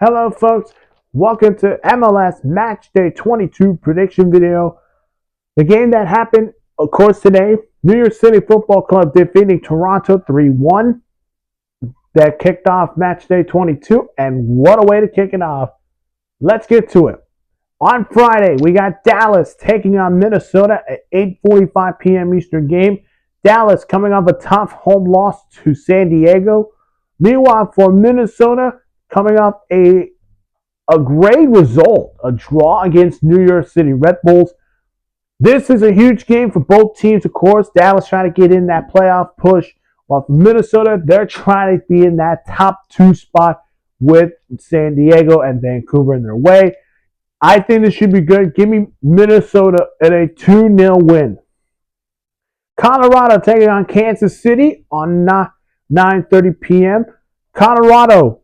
Hello, folks. Welcome to MLS Matchday 22 prediction video. The game that happened, of course, today, New York City Football Club defeating Toronto 3-1. That kicked off Matchday 22, and what a way to kick it off. Let's get to it. On Friday, we got Dallas taking on Minnesota at 8:45 p.m. Eastern game. Dallas coming off a tough home loss to San Diego. Meanwhile, for Minnesota, coming off a great result, a draw against New York City Red Bulls. This is a huge game for both teams, of course. Dallas trying to get in that playoff push, while for Minnesota, they're trying to be in that top two spot with San Diego and Vancouver in their way. I think this should be good. Give me Minnesota at a 2-0 win. Colorado taking on Kansas City on 9:30 p.m. Colorado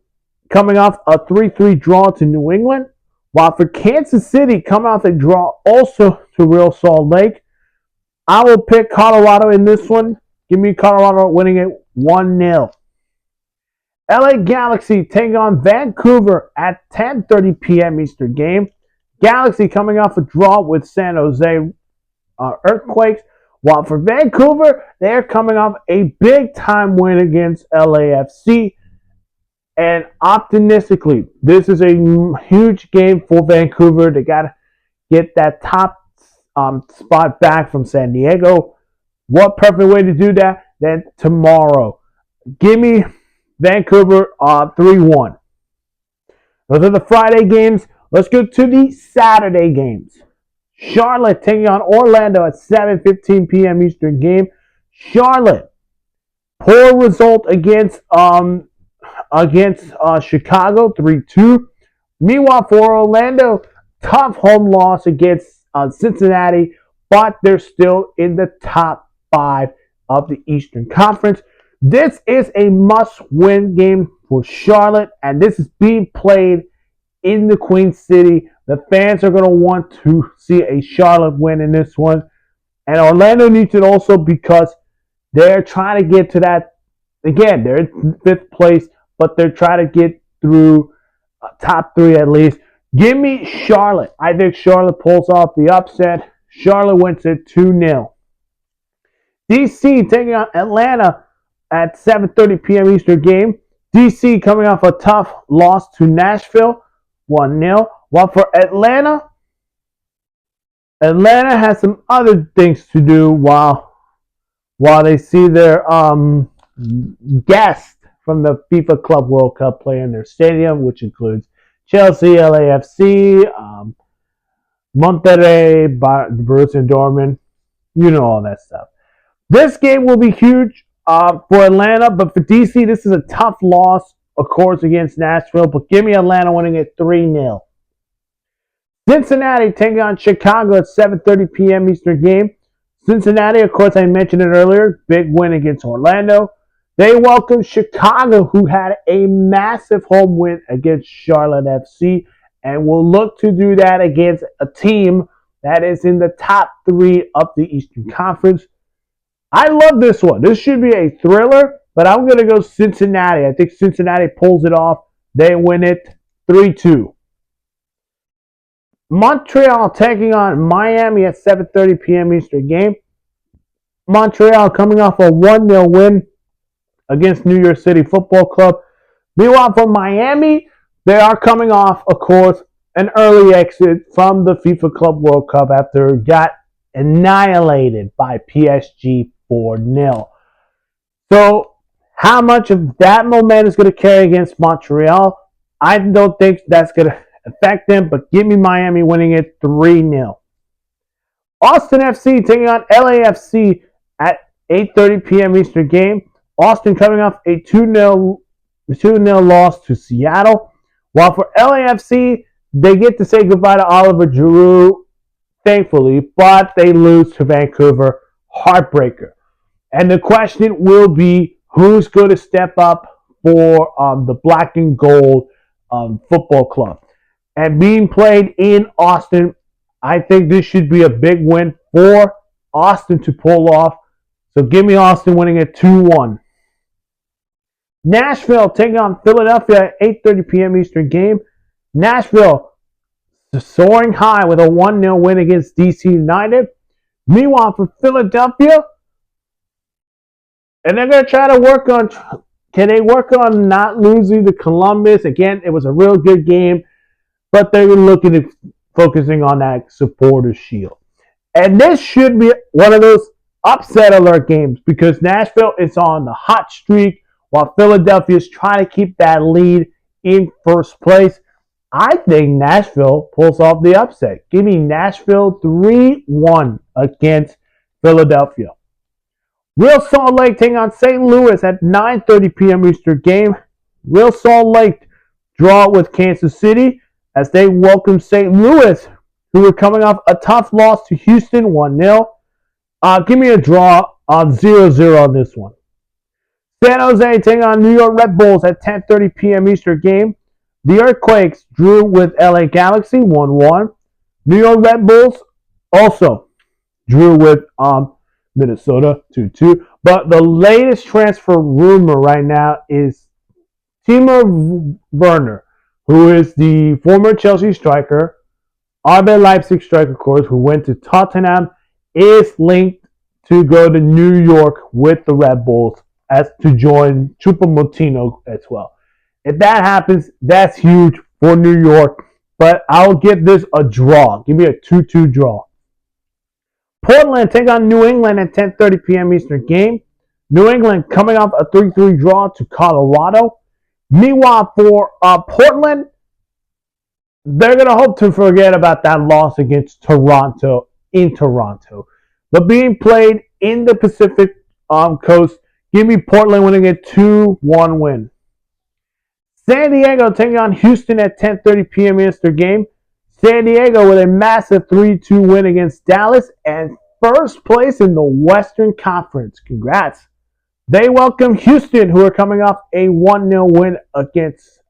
coming off a 3-3 draw to New England, while for Kansas City coming off a draw also to Real Salt Lake. I will pick Colorado in this one. Give me Colorado winning it 1-0. LA Galaxy taking on Vancouver at 10:30 p.m. Eastern game. Galaxy coming off a draw with San Jose Earthquakes, while for Vancouver, they're coming off a big-time win against LAFC. And optimistically, this is a huge game for Vancouver. They got to get that top spot back from San Diego. What perfect way to do that than tomorrow? Give me Vancouver 3-1. Those are the Friday games. Let's go to the Saturday games. Charlotte taking on Orlando at 7:15 p.m. Eastern game. Charlotte, poor result against Chicago 3-2. Meanwhile, for Orlando, tough home loss against Cincinnati, but they're still in the top 5 of the Eastern Conference. This is a must-win game for Charlotte, and this is being played in the Queen City. The fans are going to want to see a Charlotte win in this one. And Orlando needs it also because they're trying to get to that. Again, they're in 5th place, but they're trying to get through top 3 at least. Give me Charlotte. I think Charlotte pulls off the upset. Charlotte wins it 2-0. DC taking on Atlanta at 7:30 p.m. Eastern game. DC coming off a tough loss to Nashville, 1-0. While for Atlanta has some other things to do while they see their guest from the FIFA Club World Cup play in their stadium, which includes Chelsea, LAFC, Monterrey, Borussia Dortmund. You know all that stuff. This game will be huge for Atlanta, but for DC, this is a tough loss, of course, against Nashville. But give me Atlanta winning it 3-0. Cincinnati taking on Chicago at 7:30 p.m. Eastern game. Cincinnati, of course, I mentioned it earlier, big win against Orlando. They welcome Chicago, who had a massive home win against Charlotte FC, and will look to do that against a team that is in the top 3 of the Eastern Conference. I love this one. This should be a thriller, but I'm going to go Cincinnati. I think Cincinnati pulls it off. They win it 3-2. Montreal taking on Miami at 7:30 p.m. Eastern game. Montreal coming off a 1-0 win against New York City Football Club. Meanwhile, for Miami, they are coming off, of course, an early exit from the FIFA Club World Cup after it got annihilated by PSG 4-0. So, how much of that momentum is going to carry against Montreal? I don't think that's going to affect them, but give me Miami winning it 3-0. Austin FC taking on LAFC at 8:30 p.m. Eastern game. Austin coming off a 2-0 loss to Seattle. While for LAFC, they get to say goodbye to Oliver Giroud, thankfully, but they lose to Vancouver. Heartbreaker. And the question will be, who's going to step up for the Black and Gold football club? And being played in Austin, I think this should be a big win for Austin to pull off. So give me Austin winning it 2-1. Nashville taking on Philadelphia at 8:30 p.m. Eastern game. Nashville soaring high with a 1-0 win against DC United. Meanwhile, for Philadelphia, and they're going to try to work on, can they work on not losing to Columbus? Again, it was a real good game, but they're looking at focusing on that supporter shield. And this should be one of those upset alert games because Nashville is on the hot streak while Philadelphia is trying to keep that lead in first place. I think Nashville pulls off the upset. Give me Nashville 3-1 against Philadelphia. Real Salt Lake taking on St. Louis at 9:30 p.m. Eastern game. Real Salt Lake draw with Kansas City as they welcome St. Louis, who are coming off a tough loss to Houston 1-0. Give me a draw on 0-0 on this one. San Jose taking on New York Red Bulls at 10:30 p.m. Eastern game. The Earthquakes drew with LA Galaxy 1-1. New York Red Bulls also drew with Minnesota 2-2. But the latest transfer rumor right now is Timo Werner, who is the former Chelsea striker, RB Leipzig striker, of course, who went to Tottenham, is linked to go to New York with the Red Bulls as to join Choupo-Moting as well. If that happens, that's huge for New York. But I'll give this a draw. Give me a 2-2 draw. Portland take on New England at 10:30 p.m. Eastern game. New England coming off a 3-3 draw to Colorado. Meanwhile, for Portland, they're going to hope to forget about that loss against Toronto in Toronto. But being played in the Pacific Coast, give me Portland winning a 2-1 win. San Diego taking on Houston at 10:30 p.m. Eastern game. San Diego with a massive 3-2 win against Dallas and first place in the Western Conference. Congrats. They welcome Houston, who are coming off a 1-0 win against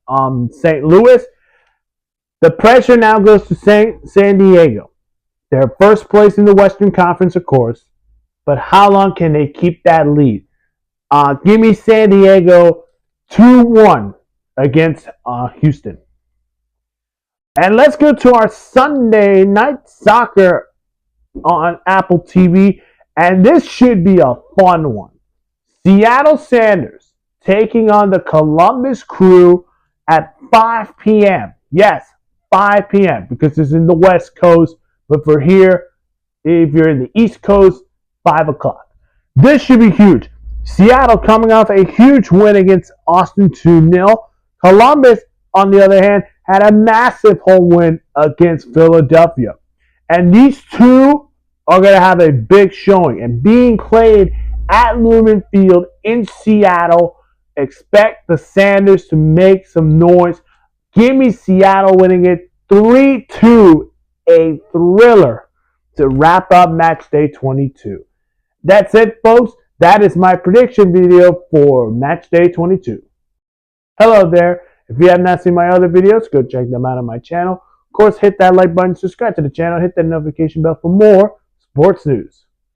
St. Louis. The pressure now goes to San Diego. They're first place in the Western Conference, of course. But how long can they keep that lead? Give me San Diego 2-1 against Houston. And let's go to our Sunday night soccer on Apple TV. And this should be a fun one. Seattle Sounders taking on the Columbus Crew at 5 p.m. Yes, 5 p.m. because it's in the West Coast. But for here, if you're in the East Coast, 5 o'clock. This should be huge. Seattle coming off a huge win against Austin 2-0. Columbus, on the other hand, had a massive home win against Philadelphia. And these two are going to have a big showing. And being played at Lumen Field in Seattle, expect the Sounders to make some noise. Give me Seattle winning it 3-2, a thriller to wrap up Matchday 22. That's it, folks. That is my prediction video for Matchday 22. Hello there. If you have not seen my other videos, go check them out on my channel. Of course, hit that like button, subscribe to the channel, hit that notification bell for more sports news.